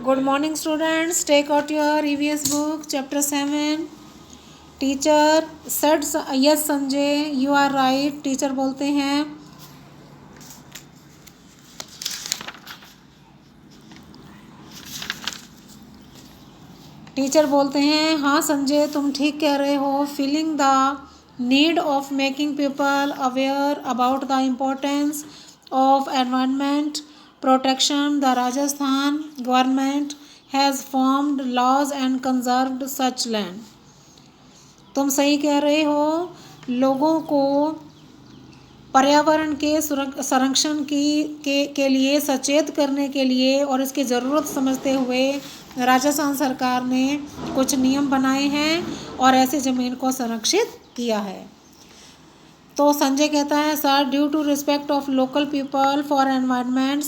Good morning, students. Take out your EVS book, chapter 7. Teacher said, yes, Sanjay, you are right. Teacher बोलते हैं, हाँ संजय तुम ठीक कह रहे हो. Feeling the need of making people aware about the importance of environment protection, the Rajasthan government has formed laws and conserved such land. तुम सही कह रहे हो. लोगों को पर्यावरण के संरक्षण के लिए सचेत करने के लिए और इसकी ज़रूरत समझते हुए राजस्थान सरकार ने कुछ नियम बनाए हैं और ऐसी ज़मीन को संरक्षित किया है. तो संजय कहता है, sir due to respect of local people for environment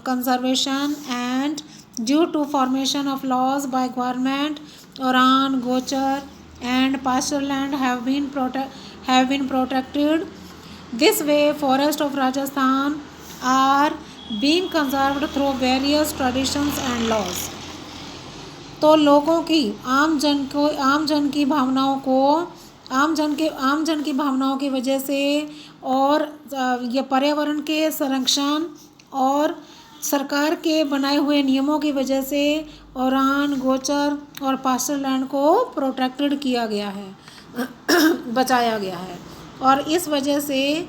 conservation and due to formation of laws by government उड़ान गोचर and pasture land have been protected. This way forests of Rajasthan are being conserved through various traditions and laws. तो लोगों की आम जन की भावनाओं की वजह से और ये पर्यावरण के संरक्षण और सरकार के बनाए हुए नियमों की वजह से उड़ान गोचर और पास्चर लैंड को प्रोटेक्टेड किया गया है, बचाया गया है. और इस वजह से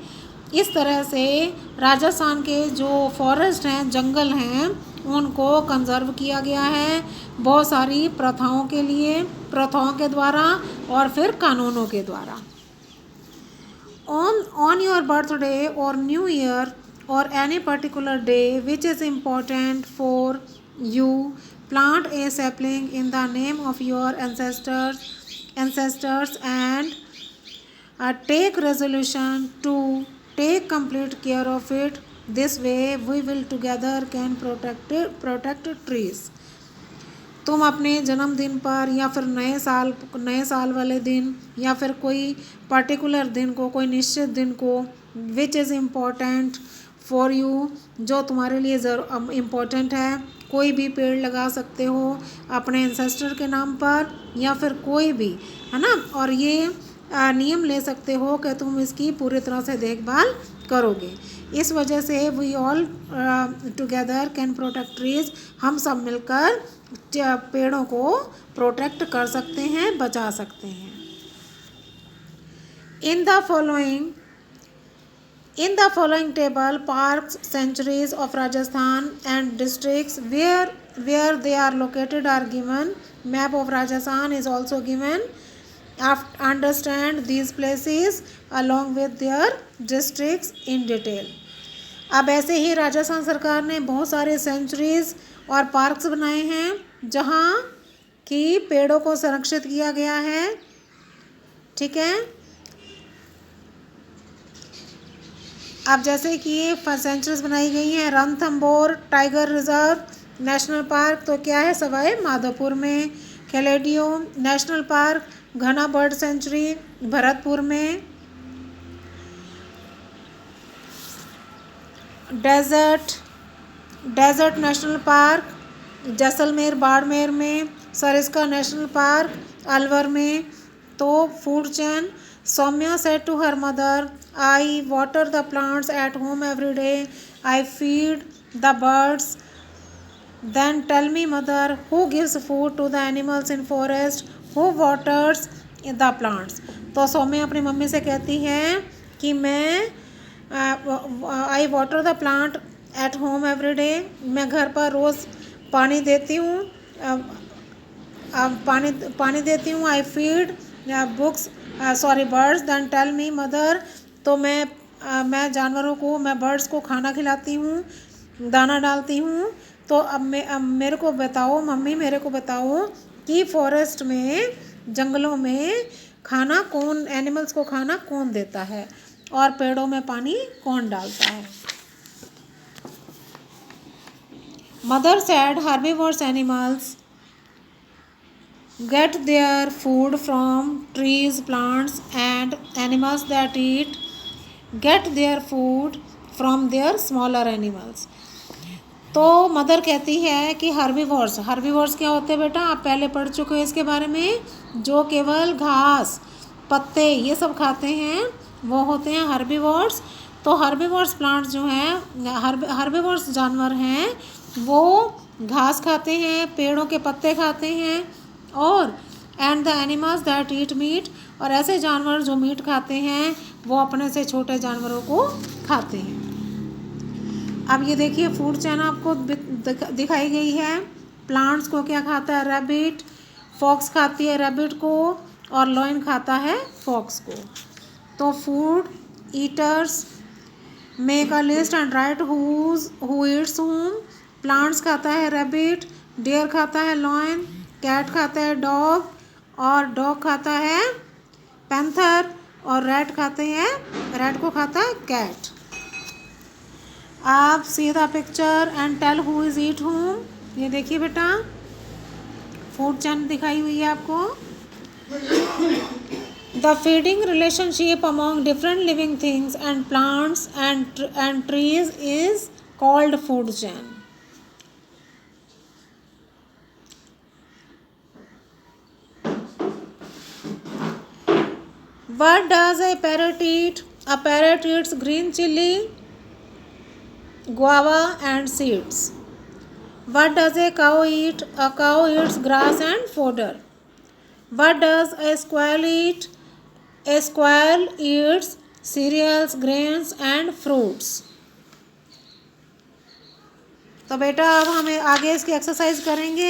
इस तरह से राजस्थान के जो फॉरेस्ट हैं, जंगल हैं, उनको कंजर्व किया गया है बहुत सारी प्रथाओं के द्वारा और फिर कानूनों के द्वारा. On your birthday or New Year or any particular day which is important for you, plant a sapling in the name of your ancestors and take resolution to take complete care of it. This way we will together can protect trees. तुम अपने जन्मदिन पर या फिर नए साल वाले दिन या फिर कोई पर्टिकुलर दिन को, कोई निश्चित दिन को, which is important for you, जो तुम्हारे लिए इम्पोर्टेंट है, कोई भी पेड़ लगा सकते हो अपने एंसेस्टर के नाम पर या फिर कोई भी, है ना. और ये नियम ले सकते हो कि तुम इसकी पूरी तरह से देखभाल करोगे. इस वजह से we all together can protect trees. हम सब मिलकर पेड़ों को प्रोटेक्ट कर सकते हैं, बचा सकते हैं. In the following table parks sanctuaries of Rajasthan and districts where they are located are given. Map of Rajasthan is also given. Understand these places along with their districts in detail. अब ऐसे ही राजस्थान सरकार ने बहुत सारे सेंचुरीज और parks बनाए हैं जहाँ की पेड़ों को संरक्षित किया गया है. ठीक है. अब जैसे कि ये सेंचुरीज बनाई गई हैं, Ranthambore tiger reserve national park तो क्या है, सवाई माधोपुर में. Keoladeo national park, Ghana bird sanctuary Bharatpur में. Desert national park Jaisalmer Barmer में. सरिस्का नेशनल पार्क अलवर में. तो food chain Saumya said to her mother, I water the plants at home every day, I feed the birds. Then tell me mother, who gives food to the animals in forest, who waters the plants. तो सौम्या अपनी mummy से कहती है कि मैं I water the plant at home every day, मैं घर पर रोज़ पानी देती हूँ, पानी देती हूँ. I feed birds. Then tell me mother, तो मैं जानवरों को, मैं बर्ड्स को खाना खिलाती हूँ, दाना डालती हूँ. तो अब मेरे को बताओ मम्मी, मेरे को बताओ कि फॉरेस्ट में, जंगलों में खाना कौन, एनिमल्स को खाना कौन देता है और पेड़ों में पानी कौन डालता है. Mother said herbivores animals get their food from trees, plants and animals that get their food from their smaller animals. तो मदर कहती है कि हर्बीवोर्स क्या होते हैं बेटा, आप पहले पढ़ चुके हो इसके बारे में, जो केवल घास पत्ते ये सब खाते हैं वो होते हैं हर्बीवोर्स। तो हर्बीवोर्स प्लांट्स जो हैं, हर्बीवोर्स जानवर हैं वो घास खाते हैं, पेड़ों के पत्ते खाते हैं, और and the animals that eat meat, और ऐसे जानवर जो मीट खाते हैं वो अपने से छोटे जानवरों को खाते हैं। अब ये देखिए फूड चेन आपको दिखाई गई है। प्लांट्स को क्या खाता है, रैबिट, फॉक्स खाती है रैबिट को, और लॉयन खाता है फॉक्स को। तो food eaters make a list and right who Yeats whom। Plants खाता है रैबिट, डियर खाता है लॉयन, कैट खाता है डॉग, और डॉग खाता है पैंथर, और रैट को खाता है कैट। आप see the picture and tell who is eat whom। ये देखिए बेटा फूड चेन दिखाई हुई है आपको। The feeding relationship among different living things and plants and trees is called food chain. What does a parrot eat? A parrot eats green chili, guava and seeds. What does a cow eat? A cow eats grass and fodder. What does a squirrel eat? A squirrel eats cereals, grains and fruits. तो बेटा अब हमें आगे इसकी exercise करेंगे।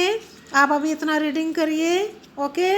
आप अभी इतना रीडिंग करिए। ओके।